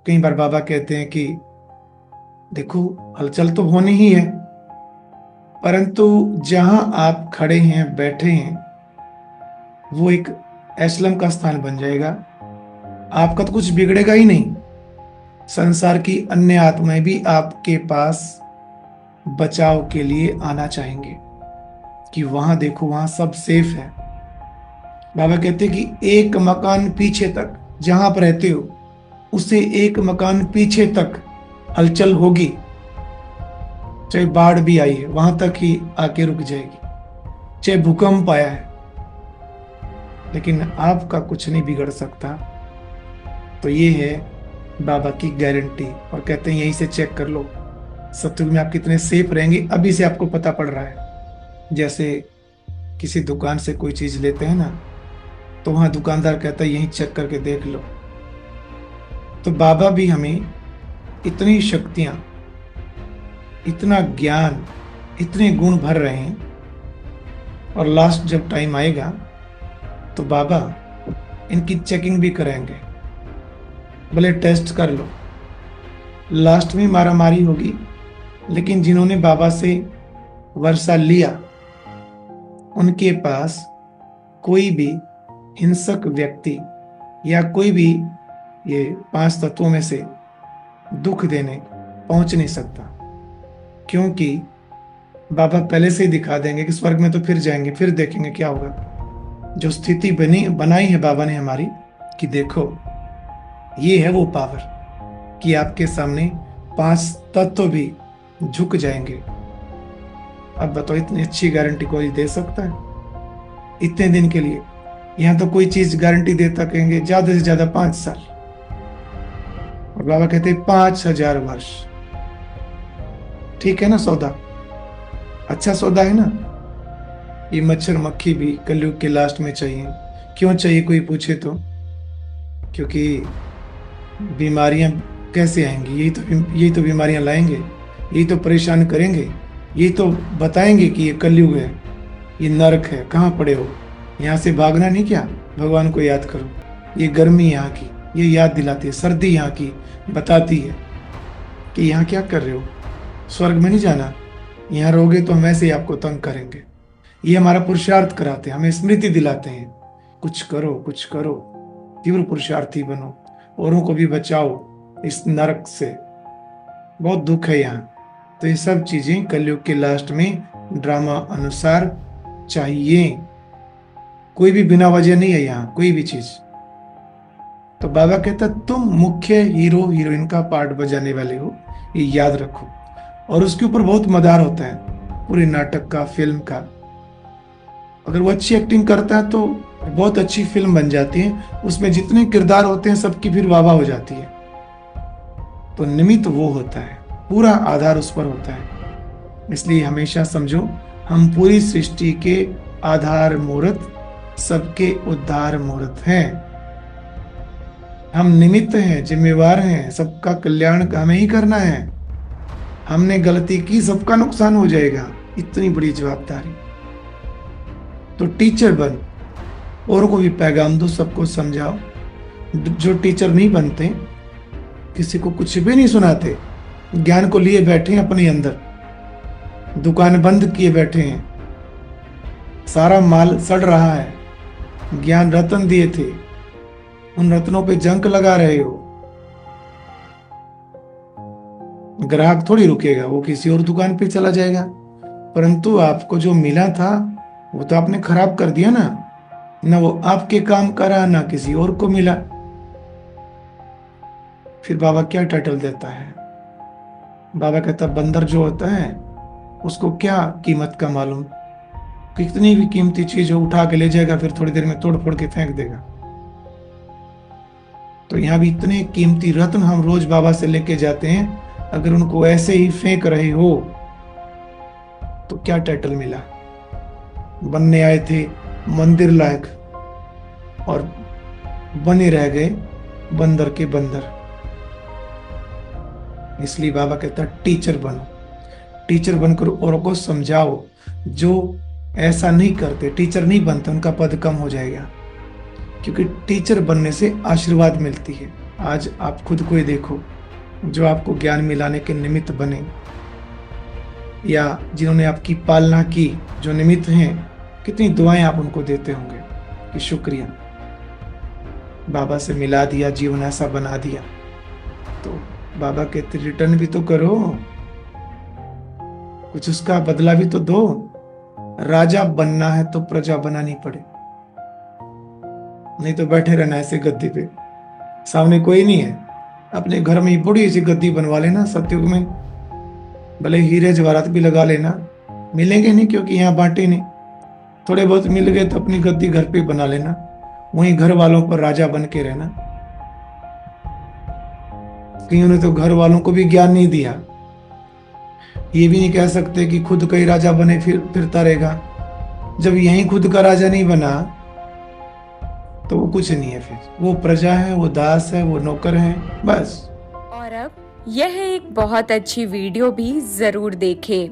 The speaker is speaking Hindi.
कई बार बाबा कहते हैं कि देखो हलचल तो होनी ही है, परंतु जहां आप खड़े हैं बैठे हैं वो एक एस्लम का स्थान बन जाएगा। आपका तो कुछ बिगड़ेगा ही नहीं। संसार की अन्य आत्माएं भी आपके पास बचाव के लिए आना चाहेंगे कि वहां देखो वहां सब सेफ है। बाबा कहते हैं कि एक मकान पीछे तक जहां आप रहते हो उससे एक मकान पीछे तक हलचल होगी, चाहे बाढ़ भी आई है वहां तक ही आके रुक जाएगी, चाहे भूकंप आया है, लेकिन आपका कुछ नहीं बिगड़ सकता। तो ये है बाबा की गारंटी। और कहते हैं यहीं से चेक कर लो सत्युग में आप कितने सेफ रहेंगे, अभी से आपको पता पड़ रहा है। जैसे किसी दुकान से कोई चीज लेते हैं ना, तो वहां दुकानदार कहता है यहीं चेक करके देख लो। तो बाबा भी हमें इतनी शक्तियां, इतना ज्ञान, इतने गुण भर रहे हैं। और लास्ट जब टाइम आएगा तो बाबा इनकी चेकिंग भी करेंगे। भले टेस्ट कर लो, लास्ट में मारामारी होगी, लेकिन जिन्होंने बाबा से वर्षा लिया उनके पास कोई भी हिंसक व्यक्ति या कोई भी ये 5 तत्वों में से दुख देने पहुंच नहीं सकता, क्योंकि बाबा पहले से ही दिखा देंगे कि स्वर्ग में तो फिर जाएंगे, फिर देखेंगे क्या होगा। जो स्थिति बनाई है बाबा ने हमारी कि देखो ये है वो पावर कि आपके सामने 5 तत्व भी झुक जाएंगे। अब बताओ इतनी अच्छी गारंटी कोई दे सकता है इतने दिन के लिए? यहां तो कोई चीज गारंटी देता कहेंगे ज्यादा से ज्यादा 5 साल, और बाबा कहते हैं 5000 वर्ष। ठीक है ना सौदा? अच्छा सौदा है ना? ये मच्छर मक्खी भी कलयुग के लास्ट में चाहिए। क्यों चाहिए कोई पूछे तो? क्योंकि बीमारियां कैसे आएंगी? यही तो बीमारियां लाएंगे, यही तो परेशान करेंगे, यही तो बताएंगे कि ये कलयुग है, ये नरक है, कहाँ पड़े हो। यहाँ से भागना नहीं, क्या भगवान को याद करो। ये गर्मी यहाँ की ये याद दिलाती है, सर्दी यहाँ की बताती है कि यहाँ क्या कर रहे हो, स्वर्ग में नहीं जाना, यहाँ रहोगे तो हम ऐसे ही आपको तंग करेंगे। ये हमारा पुरुषार्थ कराते हैं, हमें स्मृति दिलाते हैं, कुछ करो कुछ करो, तीव्र पुरुषार्थी बनो, औरों को भी बचाओ इस नरक से, बहुत दुख है यहाँ। तो ये सब चीजें कलयुग के लास्ट में ड्रामा अनुसार चाहिए। कोई भी बिना वजह नहीं है यहाँ कोई भी चीज। तो बाबा कहता तुम मुख्य हीरो हीरोइन का पार्ट बजाने वाले हो, ये याद रखो। और उसके ऊपर बहुत मदार होता है पूरे नाटक का, फिल्म का। अगर वो अच्छी एक्टिंग करता है तो बहुत अच्छी फिल्म बन जाती है, उसमें जितने किरदार होते हैं सबकी फिर वाह हो जाती है। तो निमित्त वो होता है, पूरा आधार उस पर होता है। इसलिए हमेशा समझो हम पूरी सृष्टि के आधार मूर्त, सबके उद्धार मूर्त हैं। हम निमित्त हैं, जिम्मेवार हैं, सबका कल्याण हमें ही करना है। हमने गलती की सबका नुकसान हो जाएगा, इतनी बड़ी जवाबदारी। तो टीचर बन, औरों को भी पैगाम दो, सबको समझाओ। जो टीचर नहीं बनते, किसी को कुछ भी नहीं सुनाते, ज्ञान को लिए बैठे हैं अपने अंदर, दुकान बंद किए बैठे हैं, सारा माल सड़ रहा है, ज्ञान रत्न दिए थे, उन रत्नों पे जंक लगा रहे हो। ग्राहक थोड़ी रुकेगा, वो किसी और दुकान पे चला जाएगा। परंतु आपको जो मिला था वो तो आपने खराब कर दिया ना वो आपके काम करा ना किसी और को मिला। फिर बाबा क्या टाइटल देता है? बाबा कहता बंदर जो होता है उसको क्या कीमत का मालूम, कितनी भी कीमती चीज हो उठा के ले जाएगा, फिर थोड़ी देर में तोड़ फोड़ के फेंक देगा। तो यहाँ भी इतने कीमती रत्न हम रोज बाबा से लेके जाते हैं, अगर उनको ऐसे ही फेंक रहे हो तो क्या टाइटल मिला? बनने आए थे मंदिर लायक और बने रह गए बंदर के बंदर। इसलिए बाबा कहता टीचर बनो, टीचर बनकर औरों को समझाओ। जो ऐसा नहीं करते, टीचर नहीं बनते, उनका पद कम हो जाएगा, क्योंकि टीचर बनने से आशीर्वाद मिलती है। आज आप खुद को ही देखो, जो आपको ज्ञान मिलाने के निमित्त बने या जिन्होंने आपकी पालना की, जो निमित्त हैं, कितनी दुआएं आप उनको देते होंगे कि शुक्रिया, बाबा से मिला दिया, जीवन ऐसा बना दिया। तो बाबा कहते रिटर्न भी तो करो, कुछ उसका बदला भी तो दो। राजा बनना है तो प्रजा बनानी पड़े, नहीं तो बैठे रहना ऐसे गद्दी पे, सामने कोई नहीं है। अपने घर में ही बड़ी सी गद्दी बनवा लेना सतयुग में, भले हीरे जवाहरात भी लगा लेना, मिलेंगे नहीं क्योंकि यहाँ बांटे नहीं। थोड़े बहुत मिल गए तो अपनी गद्दी घर पे बना लेना, वहीं घर वालों पर राजा बन के रहना। कईयों ने तो घर वालों को भी ज्ञान नहीं दिया। ये भी नहीं कह सकते कि खुद का ही राजा बने फिरता रहेगा। जब यहीं खुद का राजा नहीं बना तो वो कुछ नहीं है, फिर वो प्रजा है, वो दास है, वो नौकर है, बस। और अब यह एक बहुत अच्छी वीडियो भी जरूर देखें।